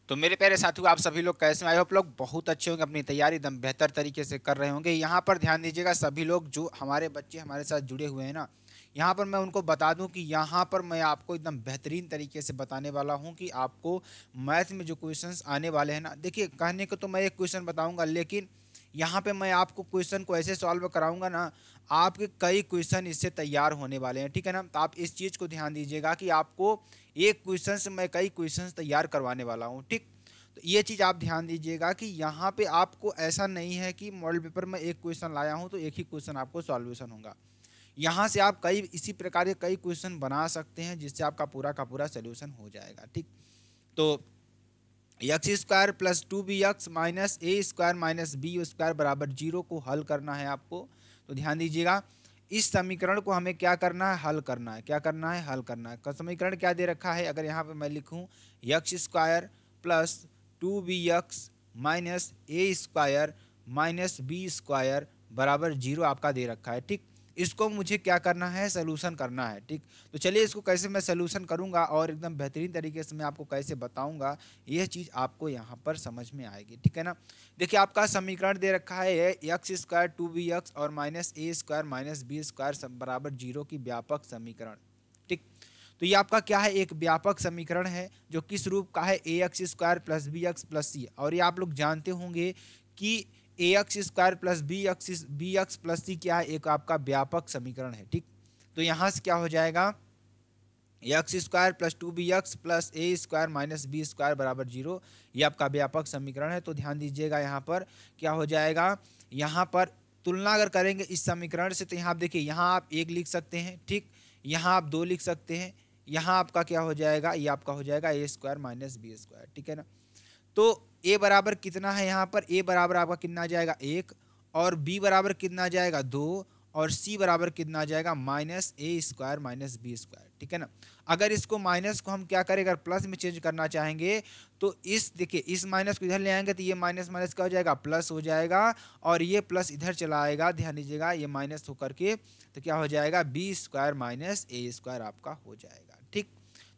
तो मेरे प्यारे साथियों, आप सभी लोग कैसे हैं? आई होप लोग बहुत अच्छे होंगे, अपनी तैयारी एकदम बेहतर तरीके से कर रहे होंगे। यहाँ पर ध्यान दीजिएगा, सभी लोग जो हमारे बच्चे हमारे साथ जुड़े हुए हैं ना, यहाँ पर मैं उनको बता दूं कि यहाँ पर मैं आपको एकदम बेहतरीन तरीके से बताने वाला हूँ कि आपको मैथ में जो क्वेश्चंस आने वाले हैं ना, देखिए कहने को तो मैं एक क्वेश्चन बताऊंगा, लेकिन यहाँ पे मैं आपको क्वेश्चन को ऐसे सॉल्व कराऊंगा ना, आपके कई क्वेश्चन इससे तैयार होने वाले हैं, ठीक है ना। तो आप इस चीज़ को ध्यान दीजिएगा कि आपको एक क्वेश्चन से मैं कई क्वेश्चन तैयार करवाने वाला हूँ, ठीक। तो ये चीज़ आप ध्यान दीजिएगा कि यहाँ पे आपको ऐसा नहीं है कि मॉडल पेपर में एक क्वेश्चन लाया हूँ तो एक ही क्वेश्चन आपको सॉल्यूशन होगा। यहाँ से आप कई इसी प्रकार के कई क्वेश्चन बना सकते हैं जिससे आपका पूरा का पूरा सोल्यूशन हो जाएगा, ठीक। तो x square plus 2bx minus a square minus B square बराबर 0 को हल करना है आपको। तो ध्यान दीजिएगा, इस समीकरण को हमें क्या करना है, हल करना है। क्या करना है, हल करना है। समीकरण क्या दे रखा है, अगर यहाँ पे मैं लिखूँ x square plus 2bx minus a square minus B square बराबर 0 आपका दे रखा है, ठीक। इसको मुझे क्या करना है, सोल्यूशन करना है, ठीक। तो चलिए इसको कैसे मैं सोल्यूशन करूंगा और एकदम बेहतरीन तरीके से मैं आपको कैसे बताऊंगा, यह चीज़ आपको यहाँ पर समझ में आएगी, ठीक है ना। देखिए आपका समीकरण दे रखा है एक्स स्क्वायर 2bx और minus a square minus B square बराबर 0 की व्यापक समीकरण, ठीक। तो ये आपका क्या है, एक व्यापक समीकरण है जो किस रूप का है, a x square plus b x plus c. और ये आप लोग जानते होंगे कि a x square plus b x plus c क्या है, एक आपका व्यापक समीकरण है, ठीक। तो यहाँ से क्या हो जाएगा, x square plus 2bx plus a square minus B square बराबर 0, ये आपका व्यापक समीकरण है। तो ध्यान दीजिएगा यहाँ पर क्या हो जाएगा, यहाँ पर तुलना अगर करेंगे इस समीकरण से तो यहाँ आप देखिए, यहाँ आप 1 लिख सकते हैं, ठीक। यहाँ आप 2 लिख सकते हैं। यहाँ आपका क्या हो जाएगा, ये आपका हो जाएगा ए स्क्वायर माइनस बी स्क्वायर, ठीक है ना। तो ए बराबर कितना है, यहाँ पर ए बराबर आपका कितना आ जाएगा 1, और बी बराबर कितना आ जाएगा 2, और सी बराबर कितना आ जाएगा minus a square minus B square, ठीक है ना। अगर इसको माइनस को हम क्या करें, अगर प्लस में चेंज करना चाहेंगे तो इस देखिए इस माइनस को इधर ले आएंगे तो ये माइनस माइनस क्या हो जाएगा, प्लस हो जाएगा, और ये प्लस इधर चला आएगा, ध्यान दीजिएगा ये माइनस होकर के तो क्या हो जाएगा, B square minus a square आपका हो जाएगा, ठीक।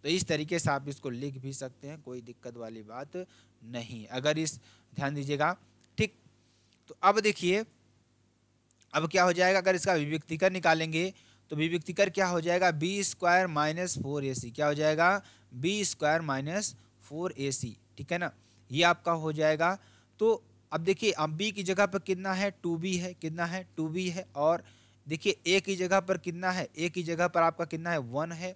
तो इस तरीके से आप इसको लिख भी सकते हैं, कोई दिक्कत वाली बात नहीं। अगर इस ध्यान दीजिएगा, ठीक। तो अब देखिए अब क्या हो जाएगा, अगर इसका विविक्तिकर निकालेंगे तो विविक्तिकर क्या हो जाएगा, बी स्क्वायर माइनस 4ac, क्या हो जाएगा, बी स्क्वायर माइनस 4ac, ठीक है ना। ये आपका हो जाएगा। तो अब देखिए अब b की जगह पर कितना है, 2b है, कितना है 2b है, और देखिए a की जगह पर कितना है, a की जगह पर आपका कितना है 1 है।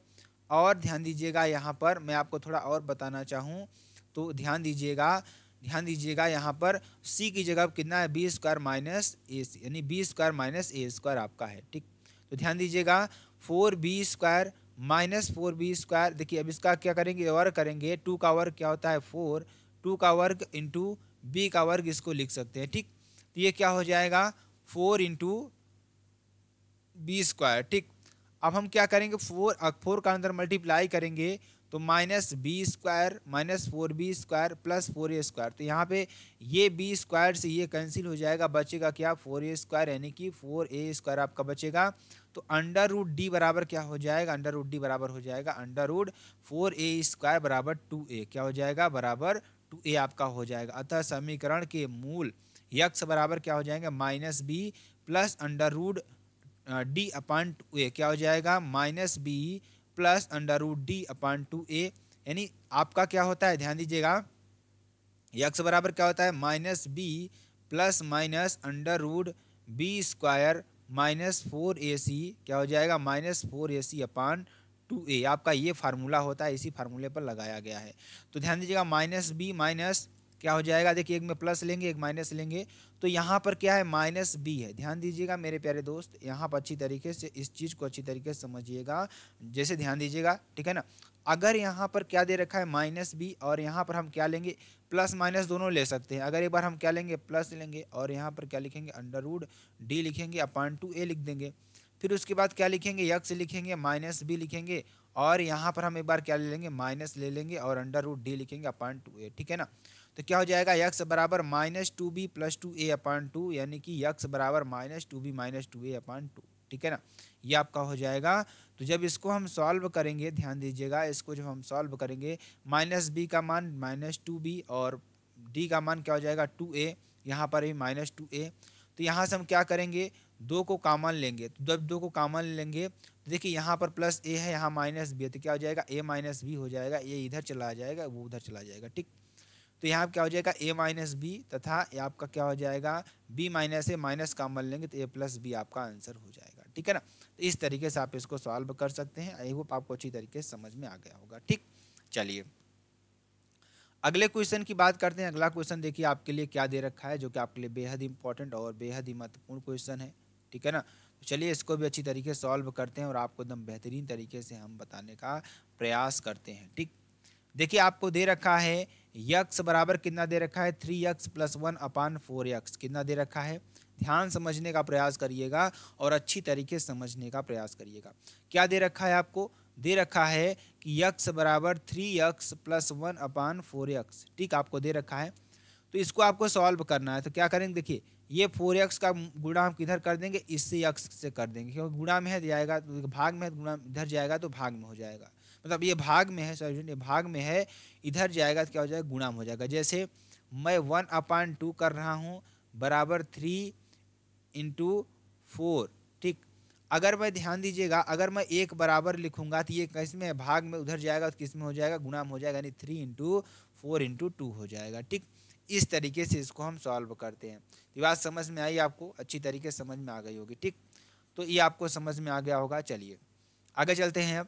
और ध्यान दीजिएगा यहाँ पर मैं आपको थोड़ा और बताना चाहूँ तो ध्यान दीजिएगा यहाँ पर c की जगह कितना है, बी स्क्वायर माइनस ए सी, यानी B square minus a square आपका है, ठीक। तो ध्यान दीजिएगा 4b square minus 4b square, देखिए अब इसका क्या करेंगे, वर्ग करेंगे, 2 का वर्ग क्या होता है 4, 2 का वर्ग इंटू बी का वर्ग इसको लिख सकते हैं, ठीक। तो ये क्या हो जाएगा 4 इंटू बी स्क्वायर, ठीक। अब हम क्या करेंगे, 4 का अंदर मल्टीप्लाई करेंगे तो minus B square minus 4b square plus 4a square. तो यहाँ पे ये बी स्क्वायर से ये कैंसिल हो जाएगा, बचेगा क्या 4a स्क्वायर, यानी कि 4a स्क्वायर आपका बचेगा। तो अंडर रूट डी बराबर क्या हो जाएगा, अंडर रूट डी बराबर हो जाएगा अंडर रूट 4a स्क्वायर बराबर 2a, क्या हो जाएगा, बराबर 2a आपका हो जाएगा। अतः समीकरण के मूल यक्स बराबर क्या हो जाएंगे, minus b plus under root D upon 2a, क्या हो जाएगा, minus b plus under root D upon 2a। यानी आपका क्या होता है, ध्यान दीजिएगा एक्स बराबर क्या होता है, minus b plus minus under root b square minus 4ac, क्या हो जाएगा, माइनस 4ac अपान 2a। आपका ये फार्मूला होता है, इसी फार्मूले पर लगाया गया है। तो ध्यान दीजिएगा माइनस बी माइनस क्या हो जाएगा, देखिए एक में प्लस लेंगे एक माइनस लेंगे, तो यहाँ पर क्या है माइनस बी है। ध्यान दीजिएगा मेरे प्यारे दोस्त, यहाँ पर अच्छी तरीके से इस चीज़ को अच्छी तरीके से समझिएगा, जैसे ध्यान दीजिएगा, ठीक है ना। अगर यहाँ पर क्या दे रखा है माइनस बी, और यहाँ पर हम क्या लेंगे, प्लस माइनस दोनों ले सकते हैं। अगर एक बार हम क्या लेंगे, प्लस लेंगे, और यहाँ पर क्या लिखेंगे, अंडर रूट डी लिखेंगे अपान 2a लिख देंगे। फिर उसके बाद क्या लिखेंगे, यक्स लिखेंगे माइनस बी लिखेंगे, और यहाँ पर हम एक बार क्या ले लेंगे, माइनस ले लेंगे, और अंडर रूट डी लिखेंगे अपान 2a, ठीक है ना। तो क्या हो जाएगा, यक्स बराबर माइनस 2b प्लस 2a अपान 2, यानी कि यक्स बराबर माइनस 2b माइनस 2a अपान 2, ठीक है ना, ये आपका हो जाएगा। तो जब इसको हम सॉल्व करेंगे, ध्यान दीजिएगा, इसको जब हम सॉल्व करेंगे -b का मान -2b और d का मान क्या हो जाएगा 2a, यहाँ पर भी -2a। तो यहाँ से हम क्या करेंगे, 2 को कॉमन लेंगे। तो जब 2 को कॉमन लेंगे तो देखिए यहाँ पर +a है, यहाँ -b है, तो क्या हो जाएगा a -b हो जाएगा, ये इधर चला जाएगा, वो उधर चला जाएगा, ठीक। तो यहाँ क्या हो जाएगा a - b तथा ये आपका क्या हो जाएगा b - a माइनस कॉमन लेंगे तो a + b आपका आंसर हो जाएगा, ठीक है ना। तो इस तरीके से आप इसको सॉल्व कर सकते हैं। आई होप आपको अच्छी तरीके से समझ में आ गया होगा, ठीक। चलिए अगले क्वेश्चन की बात करते हैं। अगला क्वेश्चन देखिए आपके लिए क्या दे रखा है, जो कि आपके लिए बेहद इंपॉर्टेंट और बेहद ही महत्वपूर्ण क्वेश्चन है, ठीक है ना। तो चलिए इसको भी अच्छी तरीके से सॉल्व करते हैं और आपको एकदम बेहतरीन तरीके से हम बताने का प्रयास करते हैं, ठीक। देखिए आपको दे रखा है यक्स बराबर कितना दे रखा है 3x + 1/4x, कितना दे रखा है, ध्यान समझने का प्रयास करिएगा और अच्छी तरीके से समझने का प्रयास करिएगा। क्या दे रखा है, आपको दे रखा है कि यक्स बराबर 3x + 1/4x, ठीक आपको दे रखा है। तो इसको आपको सॉल्व करना है। तो क्या करेंगे, देखिए ये 4x का गुणा हम किधर कर देंगे, इससे x से कर देंगे, क्योंकि गुणा में है जाएगा तो भाग में है, गुणा इधर जाएगा तो भाग में हो जाएगा, मतलब ये भाग में है, सॉरी ये भाग में है, इधर जाएगा तो क्या हो जाएगा गुणा में हो जाएगा। जैसे मैं 1/2 कर रहा हूँ बराबर 3 × 4, ठीक। अगर मैं ध्यान दीजिएगा, अगर मैं एक बराबर लिखूंगा तो ये किस में भाग में, उधर जाएगा तो किस में हो जाएगा गुणा में हो जाएगा, यानी 3 × 4 × 2 हो जाएगा, ठीक। इस तरीके से इसको हम सॉल्व करते हैं। ये बात समझ में आई आपको, अच्छी तरीके से समझ में आ गई होगी, ठीक। तो ये आपको समझ में आ गया होगा। चलिए आगे चलते हैं। अब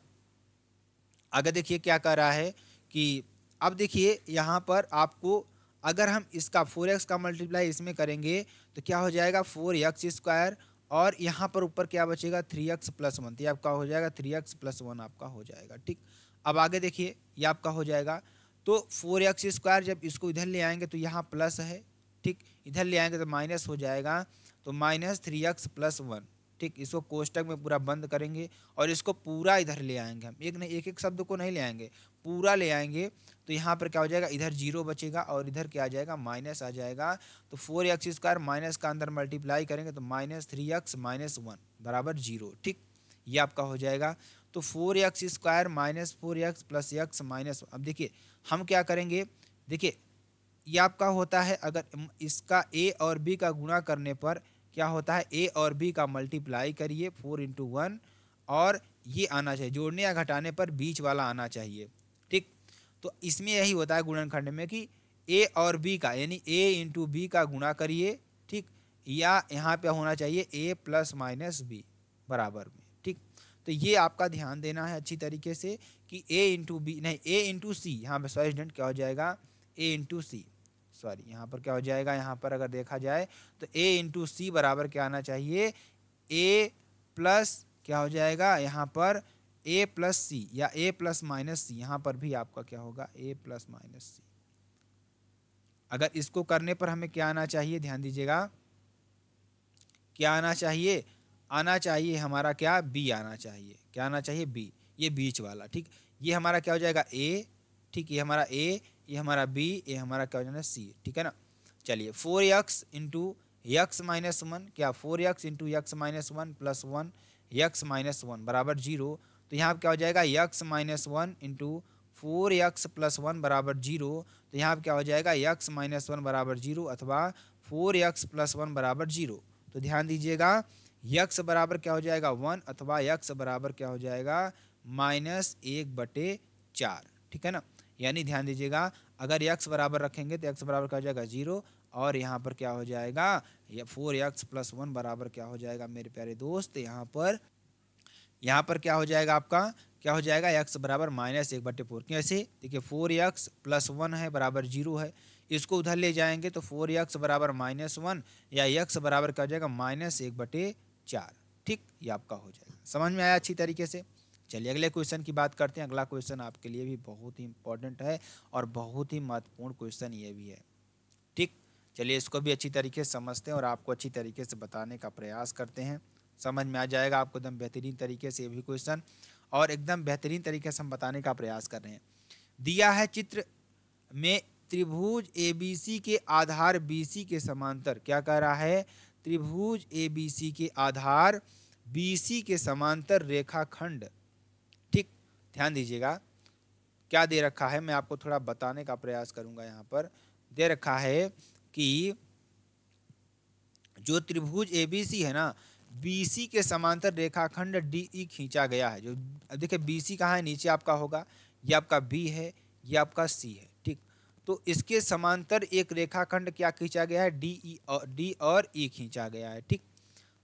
आगे देखिए क्या कर रहा है कि अब देखिए यहाँ पर आपको अगर हम इसका 4x का मल्टीप्लाई इसमें करेंगे तो क्या हो जाएगा 4x², और यहाँ पर ऊपर क्या बचेगा 3x + 1, तो ये आपका हो जाएगा 3x + 1 आपका हो जाएगा, ठीक। अब आगे देखिए ये आपका हो जाएगा, तो 4x² जब इसको इधर ले आएंगे तो यहाँ प्लस है, ठीक, इधर ले आएंगे तो माइनस हो जाएगा, तो -3x + 1, ठीक। इसको कोष्टक में पूरा बंद करेंगे और इसको पूरा इधर ले आएंगे हम, एक नहीं, एक शब्द को नहीं ले आएंगे, पूरा ले आएंगे। तो यहाँ पर क्या हो जाएगा, इधर 0 बचेगा और इधर क्या आ जाएगा माइनस आ जाएगा। तो 4x² माइनस का अंदर मल्टीप्लाई करेंगे तो -3x - 1 बराबर 0, ठीक, ये आपका हो जाएगा। तो 4x² - 4x + x - अब देखिए हम क्या करेंगे, देखिए ये आपका होता है, अगर इसका a और b का गुणा करने पर क्या होता है, a और b का मल्टीप्लाई करिए 4 × 1, और ये आना चाहिए, जोड़ने या घटाने पर बीच वाला आना चाहिए, ठीक। तो इसमें यही होता है गुणनखंड में कि a और b का, यानी a × b का गुणा करिए, ठीक, या यहाँ पे होना चाहिए a ± b बराबर में, ठीक। तो ये आपका ध्यान देना है अच्छी तरीके से कि a × b नहीं, a × c, यहाँ पे सॉरी स्टूडेंट क्या हो जाएगा a × c, सॉरी यहाँ पर क्या हो जाएगा, यहाँ पर अगर देखा जाए तो a × c बराबर क्या आना चाहिए, a प्लस क्या हो जाएगा यहाँ पर a + c या a ± c, यहाँ पर भी आपका क्या होगा a ± c। अगर इसको करने पर हमें क्या आना चाहिए, ध्यान दीजिएगा, क्या आना चाहिए, आना चाहिए हमारा क्या b आना चाहिए, क्या आना चाहिए b, ये बीच वाला, ठीक। ये हमारा क्या हो जाएगा a, ठीक, ये हमारा a, ये हमारा b, ये हमारा क्या हो जाएगा c, ठीक है ना। चलिए 4x × x - 1, क्या 4x × x - 1 + 1 x - 1 बराबर 0। तो यहाँ पर क्या हो जाएगा x - 1 × 4x + 1 बराबर 0। तो यहाँ पर क्या हो जाएगा x - 1 बराबर 0 अथवा 4x + 1 बराबर 0। तो ध्यान दीजिएगा x बराबर क्या हो जाएगा 1 अथवा x बराबर क्या हो जाएगा -1/4, ठीक है ना। यानी ध्यान दीजिएगा अगर x बराबर रखेंगे तो x बराबर क्या हो जाएगा 0, और यहाँ पर क्या हो जाएगा 4x + 1 बराबर क्या हो जाएगा मेरे प्यारे दोस्त, यहाँ पर क्या हो जाएगा आपका, क्या हो जाएगा x बराबर -1/4। कैसे, देखिए 4x + 1 है बराबर 0 है, इसको उधर ले जाएंगे तो 4x बराबर -1 या x बराबर क्या हो जाएगा -1/4, ठीक, ये आपका हो जाएगा। समझ में आया अच्छी तरीके से। चलिए अगले क्वेश्चन की बात करते हैं। अगला क्वेश्चन आपके लिए भी बहुत ही इंपॉर्टेंट है और बहुत ही महत्वपूर्ण क्वेश्चन ये भी है, ठीक। चलिए इसको भी अच्छी तरीके से समझते हैं और आपको अच्छी तरीके से बताने का प्रयास करते हैं। समझ में आ जाएगा आपको एकदम बेहतरीन तरीके से ये भी क्वेश्चन, और एकदम बेहतरीन तरीके से हम बताने का प्रयास कर रहे हैं। दिया है चित्र में त्रिभुज ABC के आधार BC के समांतर, क्या कह रहा है, त्रिभुज ABC के आधार BC के समांतर रेखाखंड। ठीक, ध्यान दीजिएगा क्या दे रखा है, मैं आपको थोड़ा बताने का प्रयास करूंगा। यहाँ पर दे रखा है कि जो त्रिभुज ABC है ना, BC के समांतर रेखाखंड DE खींचा गया है। जो देखिए BC कहाँ है, नीचे आपका होगा, ये आपका B है, ये आपका C है। ठीक, तो इसके समांतर एक रेखाखंड क्या खींचा गया है, D और E खींचा गया है। ठीक,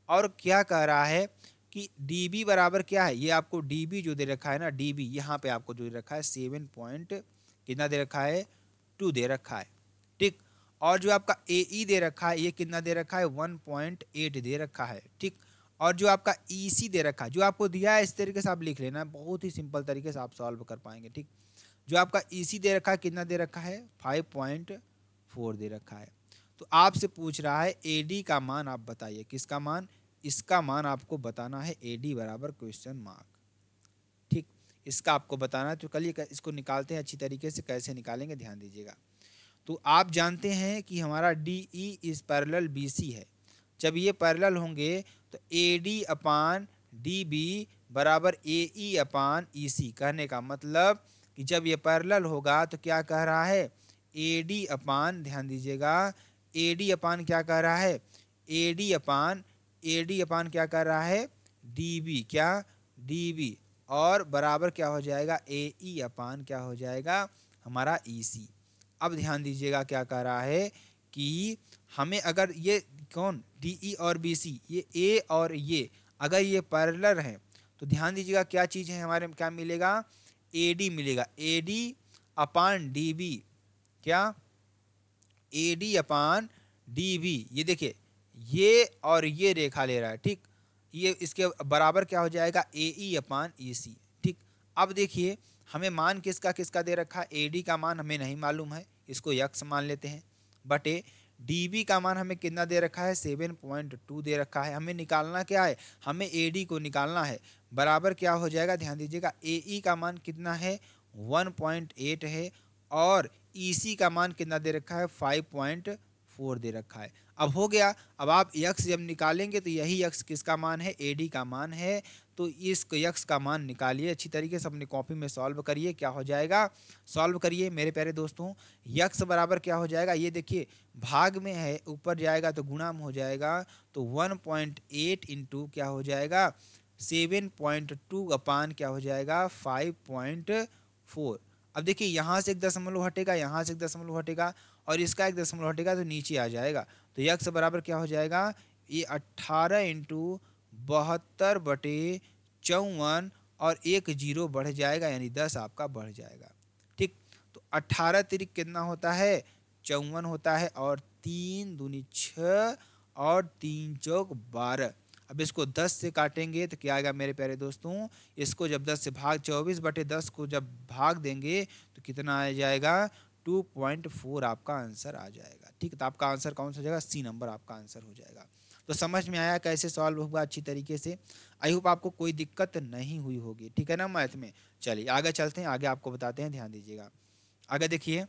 और क्या कह रहा है कि DB बराबर क्या है, ये आपको DB जो दे रखा है ना, DB यहाँ पे आपको जो दे रखा है 7 पॉइंट कितना दे रखा है, 2 दे रखा है। ठीक, और जो आपका AE दे रखा है ये कितना दे रखा है, 1.8 दे रखा है। ठीक, और जो आपका EC दे रखा है, जो आपको दिया है इस तरीके से आप लिख लेना, बहुत ही सिंपल तरीके से आप सॉल्व कर पाएंगे। ठीक, जो आपका EC दे रखा है कितना दे रखा है, 5.4 दे रखा है। तो आपसे पूछ रहा है AD का मान आप बताइए, किसका मान, इसका मान आपको बताना है, AD बराबर क्वेश्चन मार्क। ठीक, इसका आपको बताना है। तो चलिए इसको निकालते हैं अच्छी तरीके से, कैसे निकालेंगे ध्यान दीजिएगा। तो आप जानते हैं कि हमारा DE इज पैरेलल BC है। जब ये पैरेलल होंगे तो AD अपान DB बराबर AE अपान EC। कहने का मतलब कि जब ये पैरेलल होगा तो क्या कह रहा है, AD अपान, ध्यान दीजिएगा, AD अपान क्या कह रहा है, AD अपान क्या कह रहा है, DB, क्या DB, और बराबर क्या हो जाएगा, AE अपान क्या हो जाएगा हमारा EC। अब ध्यान दीजिएगा क्या कह रहा है कि हमें अगर ये कौन DE और BC, ये A और ये अगर ये पैरेलल हैं तो ध्यान दीजिएगा क्या चीज़ है हमारे, क्या मिलेगा, AD मिलेगा, AD अपान DB, क्या AD अपान DB। ये देखिए ये और ये रेखा ले रहा है। ठीक, ये इसके बराबर क्या हो जाएगा, AE अपान EC। ठीक, अब देखिए हमें मान किसका किसका दे रखा है, AD का मान हमें नहीं मालूम है, इसको यक्स मान लेते हैं, बटे DB का मान हमें कितना दे रखा है, 7.2 दे रखा है। हमें निकालना क्या है, हमें AD को निकालना है, बराबर क्या हो जाएगा, ध्यान दीजिएगा AE का मान कितना है, 1.8 है, और EC का मान कितना दे रखा है, 5.4 दे रखा है। अब हो गया, अब आप यक्स जब निकालेंगे तो यही यक्स किसका मान है, AD का मान है। तो इस यक्स का मान निकालिए अच्छी तरीके से, अपनी कॉपी में सॉल्व करिए, क्या हो जाएगा, सॉल्व करिए मेरे प्यारे दोस्तों। यक्स बराबर क्या हो जाएगा, ये देखिए भाग में है, ऊपर जाएगा तो गुणा में हो जाएगा, तो 1.8 इंटू क्या हो जाएगा, 7.2 अपान क्या हो जाएगा, 5.4। अब देखिए यहाँ से एक दशमलव हटेगा, यहाँ से एक दशमलव हटेगा, और इसका एक दशमलव हटेगा तो नीचे आ जाएगा। तो यक्स बराबर क्या हो जाएगा, ये 18 इंटू 72 बटे 54, और एक जीरो बढ़ जाएगा, यानी 10 आपका बढ़ जाएगा। ठीक, तो 18 तिरिक कितना होता है, 54 होता है, और 3 दूनी 6, और 3 चौक 12। अब इसको 10 से काटेंगे तो क्या आएगा मेरे प्यारे दोस्तों, इसको जब 10 से भाग 24 बटे 10 को जब भाग देंगे तो कितना आ जाएगा, 2.4 आपका आंसर आ जाएगा। ठीक है, तो आपका आंसर कौन सा हो जाएगा, C नंबर आपका आंसर हो जाएगा। तो समझ में आया कैसे सॉल्व होगा अच्छी तरीके से। आई होप आपको कोई दिक्कत नहीं हुई होगी, ठीक है ना मैथ में। चलिए आगे चलते हैं, आगे आपको बताते हैं, ध्यान दीजिएगा। आगे देखिए,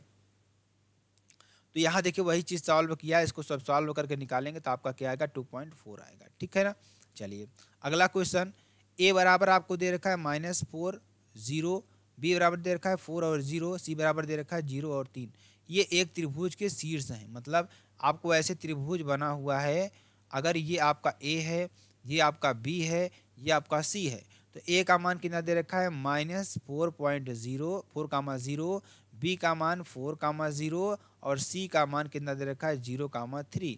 तो यहाँ देखिए वही चीज़ सॉल्व किया है, इसको सब सॉल्व करके निकालेंगे तो आपका क्या आएगा, 2.4 आएगा। ठीक है ना। चलिए अगला क्वेश्चन, A बराबर आपको दे रखा है -4 0, B बराबर दे रखा है 4 और 0, C बराबर दे रखा है 0 और 3। ये एक त्रिभुज के शीर्ष हैं, मतलब आपको ऐसे त्रिभुज बना हुआ है, अगर ये आपका A है, ये आपका B है, ये आपका C है, तो A का मान कितना दे रखा है, -4.0, 4,0, B का मान 4,0, और C का मान कितना दे रखा है, 0,3।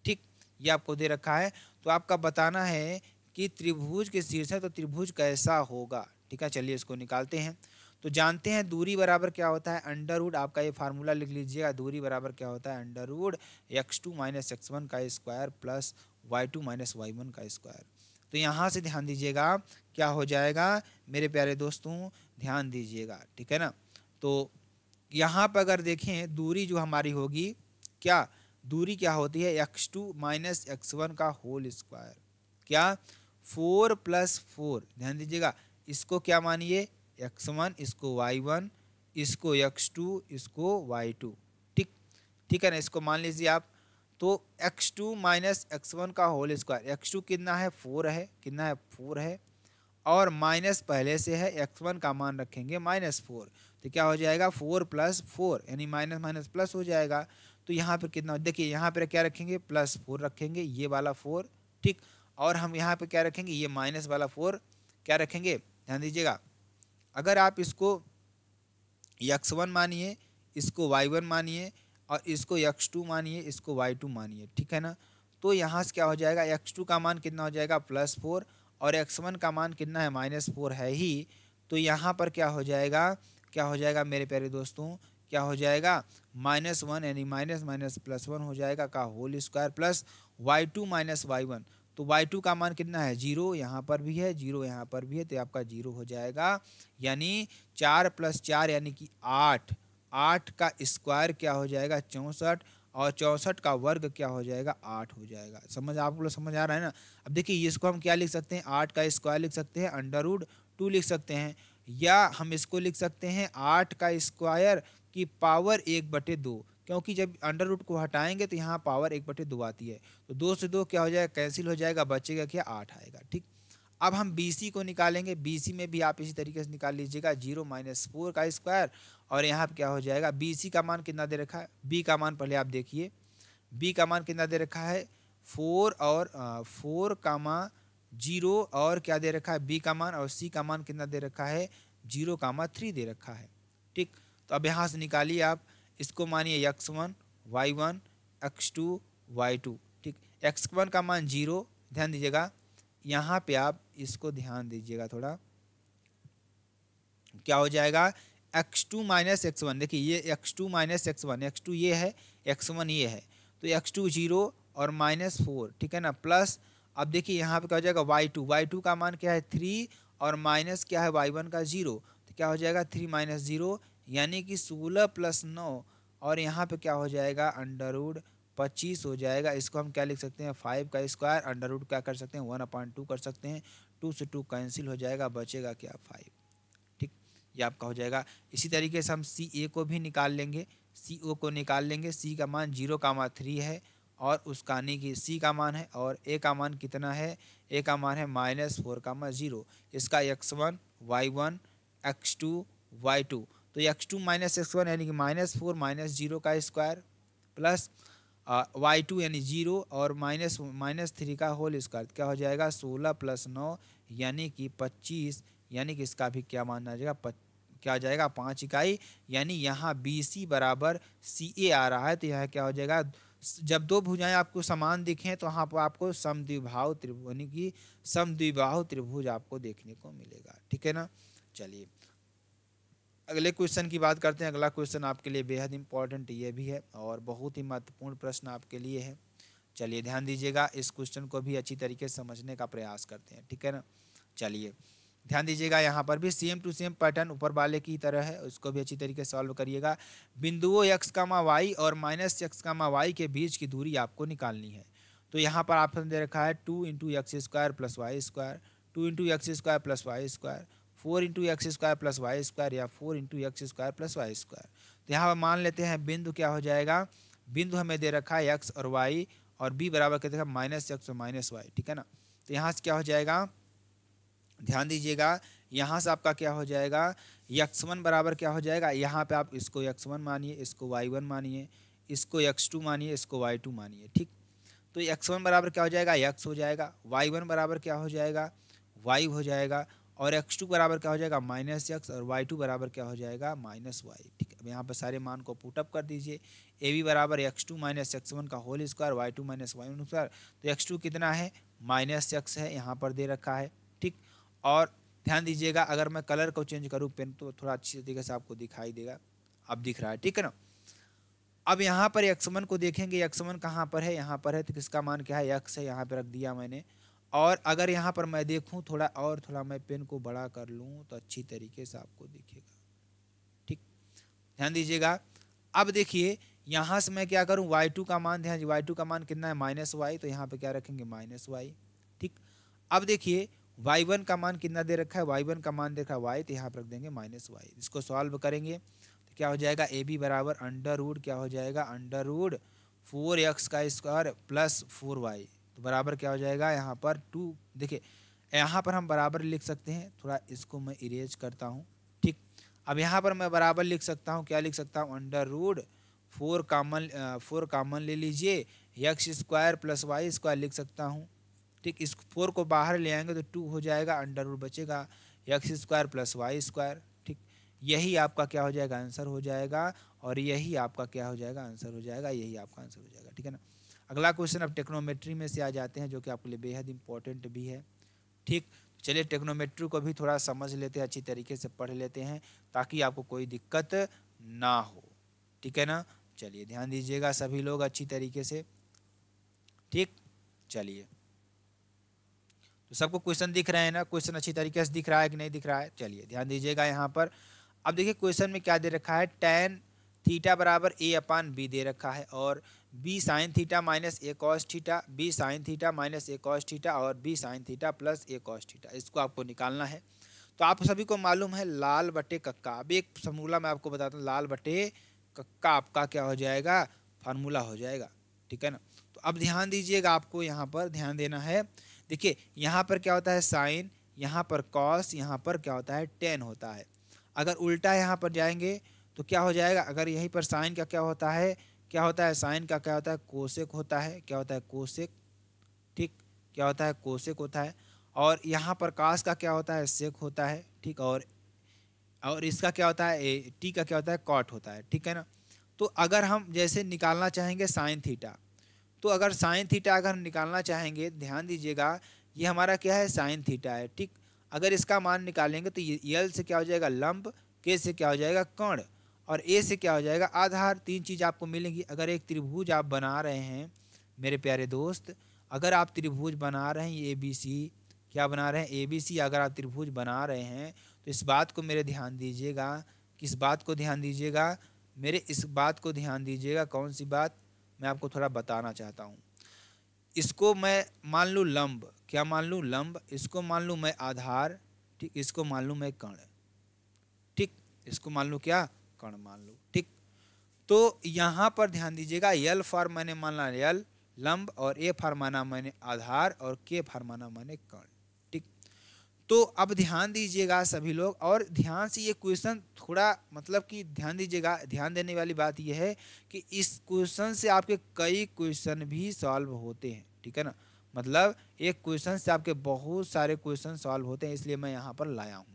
ठीक, ये आपको दे रखा है। तो आपका बताना है कि त्रिभुज के शीर्ष है तो त्रिभुज कैसा होगा। ठीक है, चलिए इसको निकालते हैं। तो जानते हैं दूरी बराबर क्या होता है, अंडर रूट, आपका ये फार्मूला लिख लीजिएगा, दूरी बराबर क्या होता है, अंडर रूट x2 - x1 का स्क्वायर प्लस y2 - y1 का स्क्वायर। तो यहाँ से ध्यान दीजिएगा क्या हो जाएगा मेरे प्यारे दोस्तों, ध्यान दीजिएगा, ठीक है ना। तो यहाँ पर अगर देखें दूरी जो हमारी होगी, क्या दूरी क्या होती है, x2 - x1 का होल स्क्वायर, क्या 4 + 4, ध्यान दीजिएगा, इसको क्या मानिए x1, इसको y1, इसको x2, इसको y2। ठीक, ठीक है ना, इसको मान लीजिए आप। तो x2 माइनस x1 का होल स्क्वायर, x2 कितना है 4 है, कितना है 4 है, और माइनस पहले से है, x1 का मान रखेंगे -4, तो क्या हो जाएगा 4 + 4 यानी माइनस माइनस प्लस हो जाएगा। तो यहाँ पर कितना, देखिए यहाँ पर क्या रखेंगे +4 रखेंगे, ये वाला 4, ठीक, और हम यहाँ पे क्या रखेंगे, ये माइनस वाला 4 क्या रखेंगे, ध्यान दीजिएगा। अगर आप इसको x1 मानिए, इसको y1 मानिए, और इसको x2 मानिए, इसको y2 मानिए, ठीक है ना। तो यहाँ से क्या हो जाएगा, x2 का मान कितना हो जाएगा +4, और x1 का मान कितना है -4 है ही। तो यहाँ पर क्या हो जाएगा, क्या हो जाएगा मेरे प्यारे दोस्तों, क्या हो जाएगा -1 यानी माइनस माइनस +1 हो जाएगा का whole square plus y2 minus y1। तो y2 का मान कितना है 0, यहाँ पर भी है 0, यहाँ पर भी है, तो आपका 0 हो जाएगा। यानी 4 + 4 यानी कि 8, 8 का स्क्वायर क्या हो जाएगा 64, और 64 का वर्ग क्या हो जाएगा 8 हो जाएगा। समझ, आप लोग समझ आ रहा है ना। अब देखिए इसको हम क्या लिख सकते हैं, 8 का स्क्वायर लिख सकते हैं, √2 लिख सकते हैं, या हम इसको लिख सकते हैं 8 का स्क्वायर की पावर 1/2, क्योंकि जब √ को हटाएंगे तो यहाँ पावर 1/2 आती है, तो 2 से 2 क्या हो जाएगा कैंसिल हो जाएगा, बचेगा क्या 8 आएगा, ठीक। अब हम BC को निकालेंगे, BC में भी आप इसी तरीके से निकाल लीजिएगा 0 - 4 का स्क्वायर, और यहाँ पे क्या हो जाएगा, BC का मान कितना दे रखा है, B का मान पहले आप देखिए, B का मान कितना दे रखा है 4 और 4, 0 और क्या दे रखा है B का मान, और C का मान कितना दे रखा है 0, 3 दे रखा है, ठीक। तो अब यहाँ से निकालिए आप, इसको मानिए x1 y1 x2 y2, ठीक। x1 का मान 0, ध्यान दीजिएगा यहाँ पे, आप इसको ध्यान दीजिएगा थोड़ा, क्या हो जाएगा x2 - x1, देखिए ये x2 - x1, x2 ये है, x1 ये है, तो x2 0 और -4, ठीक है ना, प्लस अब देखिए यहाँ पे क्या हो जाएगा y2 का मान क्या है 3, और माइनस क्या है y1 का 0, तो क्या हो जाएगा 3 - 0 यानी कि 16 + 9, और यहाँ पे क्या हो जाएगा √25 हो जाएगा। इसको हम क्या लिख सकते हैं 5 का स्क्वायर, √ क्या कर सकते हैं 1/2 कर सकते हैं, 2 से 2 कैंसिल हो जाएगा, बचेगा क्या 5, ठीक, ये आपका हो जाएगा। इसी तरीके से हम CA को भी निकाल लेंगे, CO को निकाल लेंगे, C का मान 0, 3 है, और उसका यानी कि C का मान है, और A का मान कितना है, A का मान है -4, 0, इसका x1 y1 x2 y2, तो x2 - x1 यानी कि -4 - 0 का स्क्वायर, प्लस y2 यानी 0 और -3 का होल स्क्वायर, क्या हो जाएगा 16 + 9 यानी कि 25, यानी कि इसका भी क्या मान आ जाएगा क्या आ जाएगा 5 इकाई, यानी यहाँ BC बराबर CA आ रहा है। तो यहाँ क्या हो जाएगा, जब दो भुजाएं आपको समान दिखें तो यहाँ पर आपको समद्विबाहु त्रिभुज यानी कि समद्विबाहु त्रिभुज आपको देखने को मिलेगा, ठीक है ना। चलिए अगले क्वेश्चन की बात करते हैं। अगला क्वेश्चन आपके लिए बेहद इंपॉर्टेंट ये भी है, और बहुत ही महत्वपूर्ण प्रश्न आपके लिए है। चलिए ध्यान दीजिएगा, इस क्वेश्चन को भी अच्छी तरीके से समझने का प्रयास करते हैं, ठीक है ना। चलिए ध्यान दीजिएगा, यहाँ पर भी सेम टू सेम पैटर्न ऊपर वाले की तरह है, उसको भी अच्छी तरीके से सॉल्व करिएगा। बिंदुओं x, y और -x, y के बीच की दूरी आपको निकालनी है। तो यहाँ पर ऑप्शन दे रखा है 2 × x² + y², 2 × x² + y², 4 × x² + y², या 4 × x² + y²। तो यहाँ पर मान लेते हैं बिंदु क्या हो जाएगा, बिंदु हमें दे रखा है x और y, और b बराबर क्या देखा -x और -y, ठीक है ना। तो यहाँ से क्या हो जाएगा, ध्यान दीजिएगा, यहाँ से आपका क्या हो जाएगा x1 बराबर क्या हो जाएगा, यहाँ पे आप इसको x1 मानिए, इसको y1 मानिए, इसको x2 मानिए, इसको y2 मानिए, ठीक। तो x1 बराबर क्या हो जाएगा x हो जाएगा, y1 बराबर क्या हो जाएगा y हो जाएगा, और x2 बराबर क्या हो जाएगा -x, और y2 बराबर क्या हो जाएगा -y, ठीक है। अब यहाँ पर सारे मान को पुटअप कर दीजिए, AB बराबर x2 - x1 का whole square, y2 - y1 square, तो x2 कितना है -x है, यहाँ पर दे रखा है, ठीक। और ध्यान दीजिएगा, अगर मैं कलर को चेंज करूँ पेन तो थोड़ा अच्छी तरीके से आपको दिखाई देगा, अब दिख रहा है, ठीक है ना। अब यहाँ पर x1 को देखेंगे, x1 कहाँ पर है, यहाँ पर है, तो किसका मान क्या है x है, यहाँ पे रख दिया मैंने। और अगर यहाँ पर मैं देखूँ थोड़ा मैं पेन को बड़ा कर लूँ तो अच्छी तरीके से आपको दिखेगा, ठीक। ध्यान दीजिएगा, अब देखिए यहाँ से मैं क्या करूँ y2 का मान, ध्यान y2 का मान कितना है -y, तो यहाँ पे क्या रखेंगे -y, ठीक। अब देखिए y1 का मान कितना दे रखा है, y1 का मान देखा y, तो यहाँ पर रख देंगे -y। इसको सॉल्व करेंगे तो क्या हो जाएगा AB बराबर √, क्या हो जाएगा 4x² प्लस 4y, तो बराबर क्या हो जाएगा यहाँ पर 2। देखिए यहाँ पर हम बराबर लिख सकते हैं, थोड़ा इसको मैं इरेज करता हूँ, ठीक। अब यहाँ पर मैं बराबर लिख सकता हूँ, क्या लिख सकता हूँ, √4 कॉमन ले लीजिए, x² प्लस y² लिख सकता हूँ, ठीक। इस 4 को बाहर ले आएंगे तो 2 हो जाएगा, अंडर रूट बचेगा x² प्लस y², ठीक। यही आपका क्या हो जाएगा, आंसर हो जाएगा, और यही आपका क्या हो जाएगा, आंसर हो जाएगा, यही आपका आंसर हो जाएगा, ठीक है ना। अगला क्वेश्चन अब टेक्नोमेट्री में से आ जाते हैं, जो कि आपके लिए बेहद इंपॉर्टेंट भी है, ठीक। चलिए टेक्नोमेट्री को भी थोड़ा समझ लेते हैं, अच्छी तरीके से पढ़ लेते हैं, ताकि आपको कोई दिक्कत ना हो, ठीक है ना। चलिए ध्यान दीजिएगा सभी लोग अच्छी तरीके से, ठीक। चलिए तो सबको क्वेश्चन दिख रहे हैं ना, क्वेश्चन अच्छी तरीके से दिख रहा है कि नहीं दिख रहा है, चलिए ध्यान दीजिएगा यहाँ पर। अब देखिए क्वेश्चन में क्या दे रखा है, tan थीटा बराबर a/b दे रखा है, और b sin theta minus a cos theta, b sin theta minus a cos theta, और b sin theta plus a cos theta, इसको आपको निकालना है। तो आप सभी को मालूम है लाल बटे कक्का, अब एक फार्मूला मैं आपको बताता हूँ, लाल बटे कक्का आपका क्या हो जाएगा, फार्मूला हो जाएगा, ठीक है ना। तो अब ध्यान दीजिएगा, आपको यहाँ पर ध्यान देना है। देखिए यहाँ पर क्या होता है साइन, यहाँ पर कॉस, यहाँ पर क्या होता है टेन होता है। अगर उल्टा यहाँ पर जाएंगे तो क्या हो जाएगा, अगर यहीं पर साइन का क्या होता है, क्या होता है साइन का क्या होता है, कोसेक होता है, क्या होता है कोसेक, ठीक, क्या होता है कोसेक होता है। और यहाँ पर कास का क्या होता है, सेक होता है, ठीक। और इसका क्या होता है, टी का क्या होता है, कॉट होता है, ठीक है ना। तो अगर हम जैसे निकालना चाहेंगे साइन थीटा, तो अगर साइन थीटा अगर हम निकालना चाहेंगे, ध्यान दीजिएगा ये हमारा क्या है, साइन थीटा है, ठीक। अगर इसका मान निकालेंगे तो यल से क्या हो जाएगा लंब, के से क्या हो जाएगा कर्ण, और ए से क्या हो जाएगा आधार। तीन चीज़ आपको मिलेंगी। अगर एक त्रिभुज आप बना रहे हैं मेरे प्यारे दोस्त, अगर आप त्रिभुज बना रहे हैं ABC, क्या बना रहे हैं ABC, अगर आप त्रिभुज बना रहे हैं तो इस बात को मेरे ध्यान दीजिएगा, किस बात को ध्यान दीजिएगा, मेरे इस बात को ध्यान दीजिएगा। कौन सी बात, मैं आपको थोड़ा बताना चाहता हूँ। इसको मैं मान लूँ लंब, क्या मान लूँ लंब, इसको मान लूँ मैं आधार, ठीक, इसको मान लूँ मैं कर्ण, ठीक, इसको मान लूँ क्या कर्ण मान लूँ, ठीक। तो यहाँ पर ध्यान दीजिएगा, यल फॉर मैंने माना यल लंब, और ए फॉर माना मैंने आधार, और के फॉर माना मैंने कर्ण, ठीक। तो अब ध्यान दीजिएगा सभी लोग, और ध्यान से ये क्वेश्चन थोड़ा मतलब कि ध्यान दीजिएगा। ध्यान देने वाली बात यह है कि इस क्वेश्चन से आपके कई क्वेश्चन भी सॉल्व होते हैं, ठीक है ना। मतलब एक क्वेश्चन से आपके बहुत सारे क्वेश्चन सॉल्व होते हैं, इसलिए मैं यहाँ पर लाया हूँ।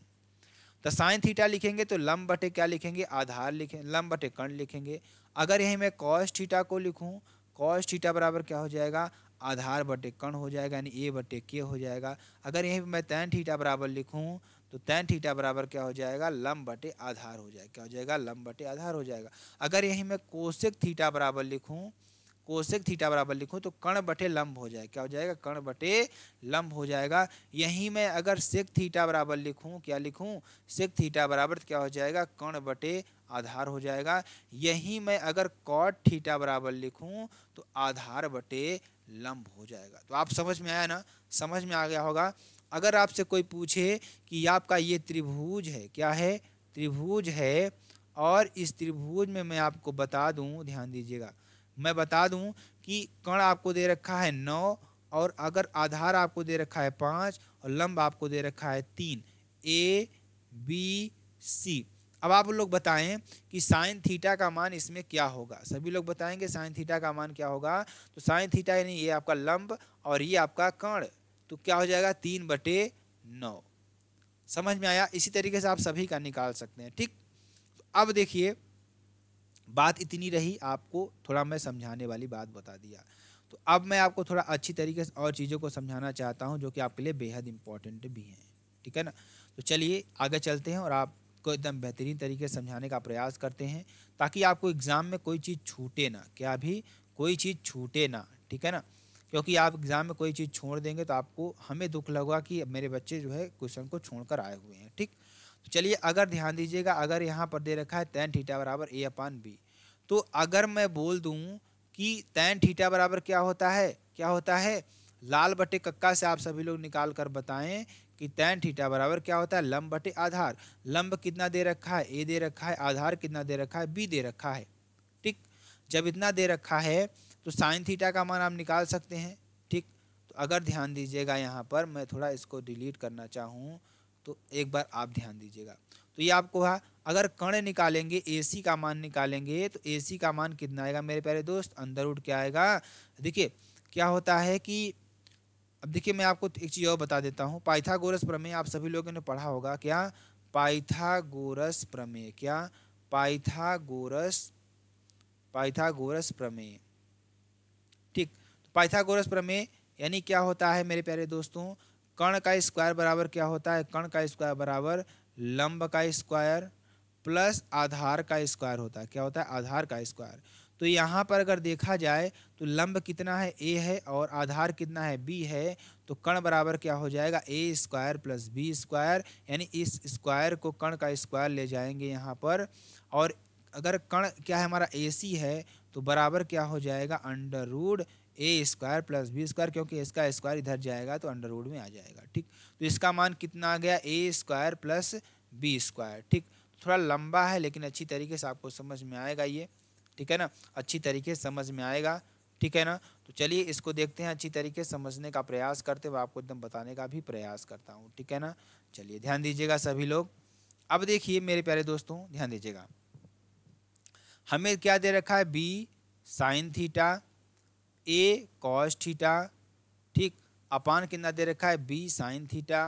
तो साइन थीटा लिखेंगे तो लंब बटे क्या लिखेंगे, आधार लिखेंगे, लंब बटे कर्ण लिखेंगे। अगर यहीं मैं कॉस थीटा को लिखूँ, कॉस थीटा बराबर क्या हो जाएगा, आधार बटे कर्ण हो जाएगा, यानी ए बटे के हो जाएगा। अगर यहीं पर मैं tan थीटा बराबर लिखूँ तो tan थीटा बराबर क्या हो जाएगा, लंब बटे आधार हो जाएगा, क्या हो जाएगा, लंब बटे आधार हो जाएगा। अगर यहीं मैं कोसेक थीटा बराबर लिखूँ, कोसेक थीटा बराबर लिखूँ तो कर्ण बटे लंब हो जाएगा, क्या हो जाएगा, कर्ण बटे लंब हो जाएगा। यहीं मैं अगर सेक थीटा बराबर लिखूँ, क्या लिखूँ, सेक थीटा बराबर क्या हो जाएगा, कर्ण बटे आधार हो जाएगा। यहीं मैं अगर कॉट थीटा बराबर लिखूँ तो आधार बटे लंब हो जाएगा। तो आप समझ में आया ना, समझ में आ गया होगा। अगर आपसे कोई पूछे कि आपका ये त्रिभुज है, क्या है, त्रिभुज है, और इस त्रिभुज में मैं आपको बता दूं, ध्यान दीजिएगा, मैं बता दूं कि कर्ण आपको दे रखा है 9, और अगर आधार आपको दे रखा है 5, और लंब आपको दे रखा है 3, ABC। अब आप लोग बताएं कि साइन थीटा का मान इसमें क्या होगा, सभी लोग बताएंगे साइन थीटा का मान क्या होगा। तो साइन थीटा यानी ये आपका लंब और ये आपका कर्ण, तो क्या हो जाएगा 3/9। समझ में आया। इसी तरीके से आप सभी का निकाल सकते हैं, ठीक। अब देखिए बात इतनी रही, आपको थोड़ा मैं समझाने वाली बात बता दिया। तो अब मैं आपको थोड़ा अच्छी तरीके से और चीज़ों को समझाना चाहता हूं जो कि आपके लिए बेहद इंपॉर्टेंट भी हैं, ठीक है ना। तो चलिए आगे चलते हैं और आपको एकदम बेहतरीन तरीके से समझाने का प्रयास करते हैं, ताकि आपको एग्ज़ाम में कोई चीज़ छूटे ना, क्या भी कोई चीज़ छूटे ना, ठीक है ना। क्योंकि आप एग्ज़ाम में कोई चीज़ छोड़ देंगे तो आपको हमें दुख लगेगा कि मेरे बच्चे जो है क्वेश्चन को छोड़कर आए हुए हैं, ठीक। तो चलिए अगर ध्यान दीजिएगा, अगर यहाँ पर दे रखा है tan थीटा बराबर a/b, तो अगर मैं बोल दूं कि tan थीटा बराबर क्या होता है, क्या होता है, लाल बटे कक्का से आप सभी लोग निकाल कर बताएं कि tan थीटा बराबर क्या होता है, लंब बटे आधार। लंब कितना दे रखा है, a दे रखा है, आधार कितना दे रखा है, b दे रखा है, ठीक। जब इतना दे रखा है तो साइन थीटा का मान आप निकाल सकते हैं। ठीक, तो अगर ध्यान दीजिएगा यहाँ पर मैं थोड़ा इसको डिलीट करना चाहूँ तो एक बार आप ध्यान दीजिएगा। तो ये आपको है, अगर कर्ण निकालेंगे, AC का मान निकालेंगे तो AC का मान कितना आएगा मेरे प्यारे दोस्त, अंडर रूट क्या आएगा। देखिए क्या होता है कि अब देखिए मैं आपको एक चीज़ और बता देता हूँ। पाइथागोरस प्रमेय आप सभी लोगों ने पढ़ा होगा क्या, पाइथागोरस प्रमेय, क्या पाइथागोरस पाइथागोरस प्रमेय। ठीक, तो पाइथागोरस प्रमेय यानी क्या होता है मेरे प्यारे दोस्तों, कर्ण का स्क्वायर बराबर क्या होता है, कर्ण का स्क्वायर बराबर लंब का स्क्वायर प्लस आधार का स्क्वायर होता है। क्या होता है, आधार का स्क्वायर। तो यहाँ पर अगर देखा जाए तो लंब कितना है, a है, और आधार कितना है, b है। तो कर्ण बराबर क्या हो जाएगा, a square plus b square, यानी इस स्क्वायर को कर्ण का स्क्वायर ले जाएंगे यहाँ पर। और अगर कर्ण क्या है हमारा AC है तो बराबर क्या हो जाएगा, under root a square plus b square, क्योंकि इसका स्क्वायर इधर जाएगा तो अंडर रूट में आ जाएगा। ठीक, तो इसका मान कितना आ गया, a square plus b square. ठीक, थोड़ा लंबा है लेकिन अच्छी तरीके से आपको समझ में आएगा ये। ठीक है ना, अच्छी तरीके से समझ में आएगा। ठीक है ना, तो चलिए इसको देखते हैं, अच्छी तरीके से समझने का प्रयास करते हुए आपको एकदम बताने का भी प्रयास करता हूँ। ठीक है ना, चलिए ध्यान दीजिएगा सभी लोग। अब देखिए मेरे प्यारे दोस्तों ध्यान दीजिएगा, हमें क्या दे रखा है, b sine theta, a cos theta, ठीक, अपान कितना दे रखा है, b sine theta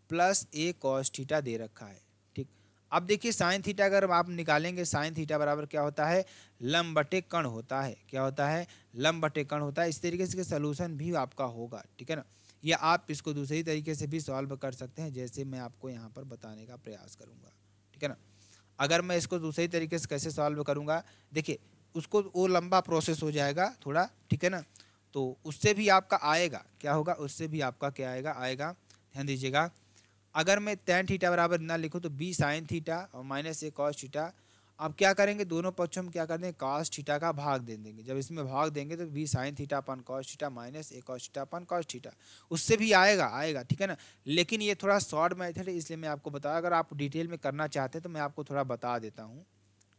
plus a cos theta दे रखा है। ठीक, अब देखिए साइन थीटा अगर आप निकालेंगे, साइन थीटा बराबर क्या होता है, लंब बटे कर्ण होता है। क्या होता है, लंब बटे कर्ण होता है। इस तरीके से सलूशन भी आपका होगा। ठीक है ना, या आप इसको दूसरी तरीके से भी सॉल्व कर सकते हैं, जैसे मैं आपको यहाँ पर बताने का प्रयास करूँगा। ठीक है ना, अगर मैं इसको दूसरी तरीके से कैसे सॉल्व करूँगा, देखिए उसको वो लंबा प्रोसेस हो जाएगा थोड़ा। ठीक है ना, तो उससे भी आपका आएगा, क्या होगा, उससे भी आपका क्या आएगा, आएगा। ध्यान दीजिएगा, अगर मैं tan थीटा बराबर ना लिखूँ तो b साइन थीटा और माइनस a कॉस थीटा। अब क्या करेंगे, दोनों पक्षों में क्या कर देंगे, कॉस थीटा का भाग दे देंगे। जब इसमें भाग देंगे तो b sine theta upon cos theta minus a cos theta upon cos theta, उससे भी आएगा, आएगा। ठीक है ना, लेकिन ये थोड़ा शॉर्ट मेथड है इसलिए मैं आपको बताया। अगर आप डिटेल में करना चाहते हैं तो मैं आपको थोड़ा बता देता हूँ।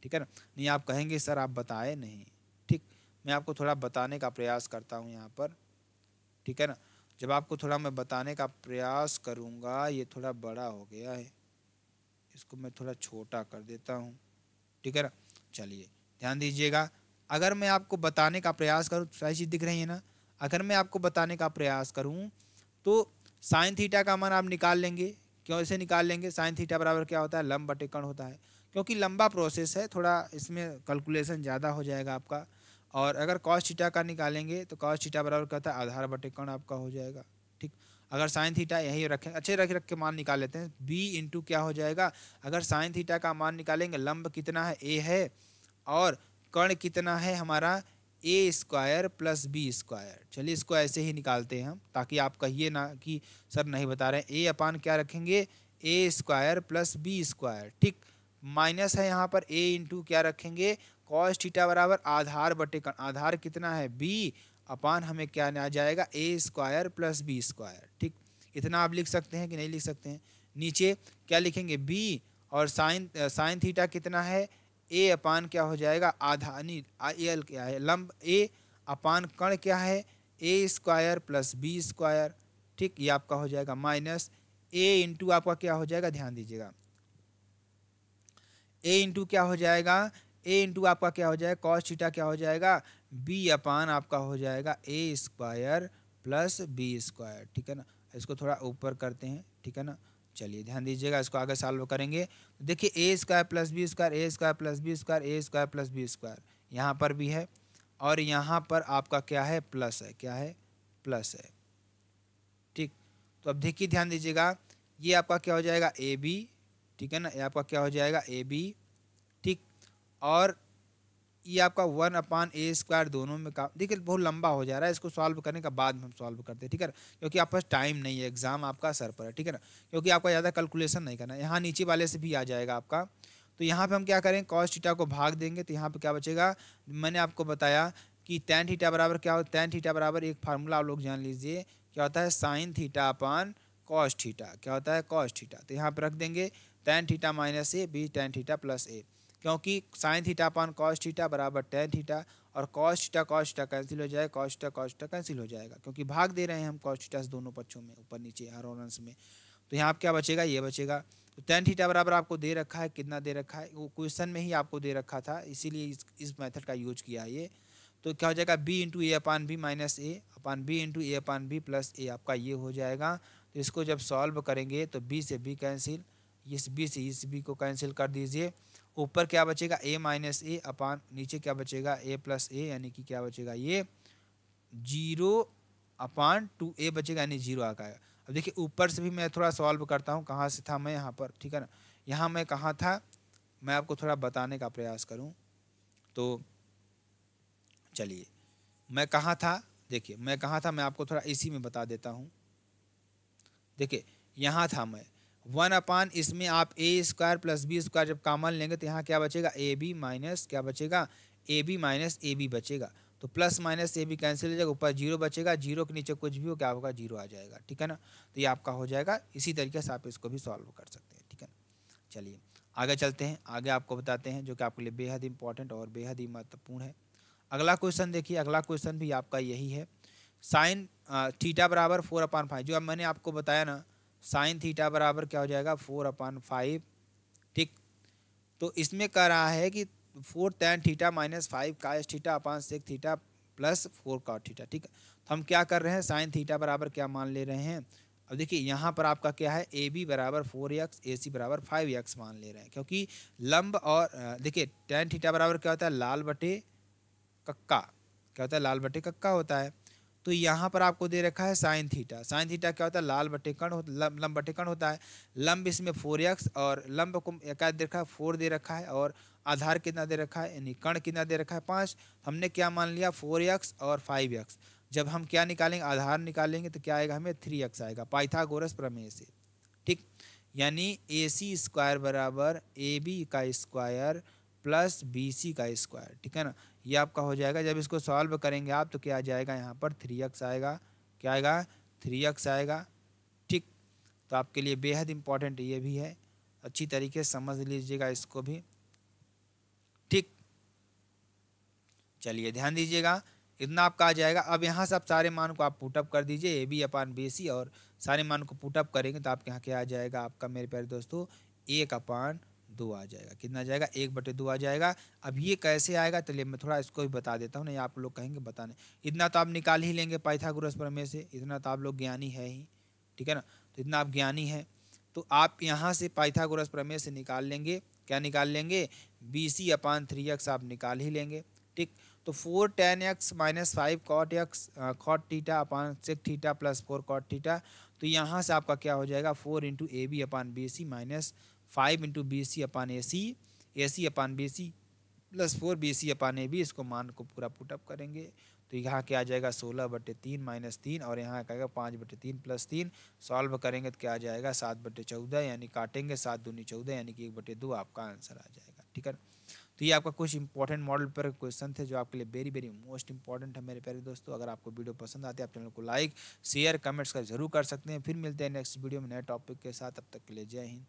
ठीक है ना, नहीं आप कहेंगे सर आप बताए नहीं। ठीक, मैं आपको थोड़ा बताने का प्रयास करता हूँ यहाँ पर। ठीक है ना, जब आपको थोड़ा मैं बताने का प्रयास करूँगा, ये थोड़ा बड़ा हो गया है, इसको मैं थोड़ा छोटा कर देता हूँ। ठीक है ना, चलिए ध्यान दीजिएगा, अगर मैं आपको बताने का प्रयास करूँ, सारी चीज़ दिख रही है ना, अगर मैं आपको बताने का प्रयास करूँ तो साइन थीटा का मान आप निकाल लेंगे। क्यों ऐसे निकाल लेंगे, साइन थीटा बराबर क्या होता है, लंब बटे कर्ण होता है। क्योंकि लंबा प्रोसेस है, थोड़ा इसमें कैलकुलेशन ज़्यादा हो जाएगा आपका। और अगर कॉस थीटा का निकालेंगे तो कॉस थीटा बराबर क्या होता है, आधार बटे कर्ण आपका हो जाएगा। ठीक, अगर साइन थीटा यही रखें, अच्छे रख रख के मान निकाल लेते हैं, b इंटू क्या हो जाएगा, अगर साइन थीटा का मान निकालेंगे, लंब कितना है, a है, और कर्ण कितना है हमारा, a square plus b square. चलिए इसको ऐसे ही निकालते हैं हम, ताकि आप कहिए ना कि सर नहीं बता रहे हैं। a अपान क्या रखेंगे, a square plus b square. ठीक, माइनस है यहाँ पर a इंटू क्या रखेंगे, कॉस थीटा बराबर आधार बटे कर्ण, आधार कितना है b, अपान हमें क्या आ जाएगा, a square plus b square. ठीक, इतना आप लिख सकते हैं कि नहीं लिख सकते हैं। नीचे क्या लिखेंगे, b, और साइन थीटा कितना है, a अपान क्या हो जाएगा, आधा नहीं एल क्या है, लंब a अपान कर्ण क्या है, a square plus b square. ठीक, ये आपका हो जाएगा माइनस a इंटू आपका क्या हो जाएगा, ध्यान दीजिएगा, a इंटू क्या हो जाएगा, a इंटू आपका क्या हो जाएगा, कॉस थीटा क्या हो जाएगा, b अपान आपका हो जाएगा a square plus b square. ठीक है ना, इसको थोड़ा ऊपर करते हैं। ठीक है ना, चलिए ध्यान दीजिएगा, इसको आगे सॉल्व करेंगे। देखिए a square plus b square, a square plus b square, a square plus b square यहाँ पर भी है, और यहाँ पर आपका क्या है, प्लस है, क्या है, प्लस है। ठीक, तो अब देखिए ध्यान दीजिएगा, ये आपका क्या हो जाएगा, ए बी। ठीक है ना, ये आपका क्या हो जाएगा, ए बी। ठीक, और ये आपका 1 अपान ए स्क्वायर दोनों में का, देखिए बहुत लंबा हो जा रहा है, इसको सॉल्व करने का बाद में हम सॉल्व करते हैं। ठीक है ना, क्योंकि आपके पास टाइम नहीं है, एग्जाम आपका सर पर है। ठीक है ना, क्योंकि आपका ज़्यादा कैलकुलेशन नहीं करना है, यहाँ नीचे वाले से भी आ जाएगा आपका। तो यहाँ पे हम क्या करें, कॉस थीटा को भाग देंगे तो यहाँ पे क्या बचेगा, मैंने आपको बताया कि tan थीटा बराबर क्या होता है, tan थीटा बराबर एक फार्मूला आप लोग जान लीजिए, क्या होता है, sine theta upon cos theta. क्या होता है, कॉस थीटा। तो यहाँ पर रख देंगे tan थीटा माइनस ए, b tan थीटा प्लस ए। क्योंकि sine theta upon cos theta बराबर टेन थीटा, और कॉस थीटा कैंसिल हो जाएगा, कॉस थीटा कैंसिल हो जाएगा, क्योंकि भाग दे रहे हैं हम कॉस थीटा से दोनों पक्षों में, ऊपर नीचे हर और अंश में। तो यहाँ आप क्या बचेगा, ये बचेगा। तो टेन थीटा बराबर आपको दे रखा है, कितना दे रखा है, वो क्वेश्चन में ही आपको दे रखा था, इसीलिए इस मेथड का यूज किया है ये। तो क्या हो जाएगा, बी इंटू ए अपान बी माइनस ए अपान बी इंटू ए अपान बी प्लस ए, आपका ये हो जाएगा। तो इसको जब सॉल्व करेंगे तो बी से बी कैंसिल, इस बी से इस बी को कैंसिल कर दीजिए। ऊपर क्या बचेगा, ए माइनस ए अपान नीचे क्या बचेगा, ए प्लस ए, यानी कि क्या बचेगा, ये 0/2a बचेगा, यानी 0 आ गया। अब देखिए ऊपर से भी मैं थोड़ा सॉल्व करता हूँ, कहाँ से था मैं यहाँ पर, ठीक है ना, यहाँ मैं कहाँ था, मैं आपको थोड़ा बताने का प्रयास करूँ। तो चलिए मैं कहाँ था, देखिए मैं कहाँ था, मैं आपको थोड़ा इसी में बता देता हूँ। देखिए यहाँ था मैं 1/, इसमें आप ए स्क्वायर प्लस बी स्क्वायर जब कॉमन लेंगे तो यहाँ क्या बचेगा, ए बी माइनस क्या बचेगा, a b minus a b बचेगा। तो plus minus a b cancel हो जाएगा, ऊपर 0 बचेगा, 0 के नीचे कुछ भी हो क्या होगा, 0 आ जाएगा, ठीक है ना। तो ये आपका हो जाएगा। इसी तरीके से आप इसको भी सॉल्व कर सकते हैं, ठीक है ना। चलिए आगे चलते हैं, आगे आपको बताते हैं जो कि आपके लिए बेहद इंपॉर्टेंट और बेहद ही महत्वपूर्ण है। अगला क्वेश्चन देखिए, अगला क्वेश्चन भी आपका यही है। साइन थीटा बराबर 4/5, जो अब मैंने आपको बताया ना, साइन थीटा बराबर क्या हो जाएगा, 4/5, ठीक। तो इसमें कह रहा है कि 4 tan theta minus 5 cos theta upon sec theta plus 4 cot theta, ठीक है। तो हम क्या कर रहे हैं, साइन थीटा बराबर क्या मान ले रहे हैं। अब देखिए यहाँ पर आपका क्या है, ए बी बराबर 4x, ए सी बराबर 5x मान ले रहे हैं, क्योंकि लंब और देखिए tan थीटा बराबर क्या होता है, लाल बटे कक्का, क्या होता है, लाल बटे कक्का होता है। तो यहाँ पर आपको दे रखा है साइन थीटा, साइन थीटा क्या होता है, लाल बटे कण लंब बटे कण होता है। लंब इसमें 4x और लंब को क्या दे रखा है, 4 दे रखा है, और आधार कितना दे रखा है, यानी कण कितना दे रखा है, 5। हमने क्या मान लिया, 4x और 5x। जब हम क्या निकालेंगे, आधार निकालेंगे तो क्या आएगा, हमें 3x आएगा, पाइथागोरस प्रमेय से, ठीक। यानी ए सी स्क्वायर बराबर ए बी का स्क्वायर प्लस बी सी का स्क्वायर, ठीक है ना। ये आपका हो जाएगा। जब इसको सॉल्व करेंगे आप तो क्या आ जाएगा, यहाँ पर 3x आएगा, क्या आएगा, 3x आएगा, ठीक। तो आपके लिए बेहद इंपॉर्टेंट ये भी है, अच्छी तरीके से समझ लीजिएगा इसको भी, ठीक। चलिए ध्यान दीजिएगा, इतना आपका आ जाएगा। अब यहाँ से आप सारे मान को आप पुटअप कर दीजिए, ए बी अपान बी सी, और सारे मान को पुटअप करेंगे तो आपके यहाँ क्या आ जाएगा, आपका मेरे प्यारे दोस्तों 1/2 आ जाएगा। कितना आ जाएगा, 1/2 आ जाएगा। अब ये कैसे आएगा, चलिए मैं थोड़ा इसको भी बता देता हूँ, नहीं आप लोग कहेंगे बताने, इतना तो आप निकाल ही लेंगे पाइथागोरस प्रमेय से, इतना तो आप लोग ज्ञानी है ही, ठीक है ना। तो इतना आप ज्ञानी है, तो आप यहाँ से पाइथागोरस प्रमेय से निकाल लेंगे, क्या निकाल लेंगे, BC/3x आप निकाल ही लेंगे, ठीक। तो 4 tan x minus 5 cot theta upon sec theta plus 4 cot theta. तो यहाँ से आपका क्या हो जाएगा, 4 into a b upon b c minus 5 into b c upon a c upon b c plus 4 b c upon a b. इसको मान को पूरा पुटअप करेंगे तो यहाँ क्या आ जाएगा, 16/3 माइनस 3, और यहाँ क्या आएगा 5/3 प्लस 3। सॉल्व करेंगे तो क्या आ जाएगा, 7/14, यानी काटेंगे 7 दूनी 14, यानी कि 1/2 आपका आंसर आ जाएगा, ठीक है। तो ये आपका कुछ इंपॉर्टेंट मॉडल पर क्वेश्चन थे जो आपके लिए वेरी वेरी मोस्ट इंपॉर्टेंट है मेरे प्यारे दोस्तों। अगर आपको वीडियो पसंद आती है आप चैनल को लाइक शेयर कमेंट्स का जरूर कर सकते हैं। फिर मिलते हैं नेक्स्ट वीडियो में नए टॉपिक के साथ, तब तक के लिए जय हिंद।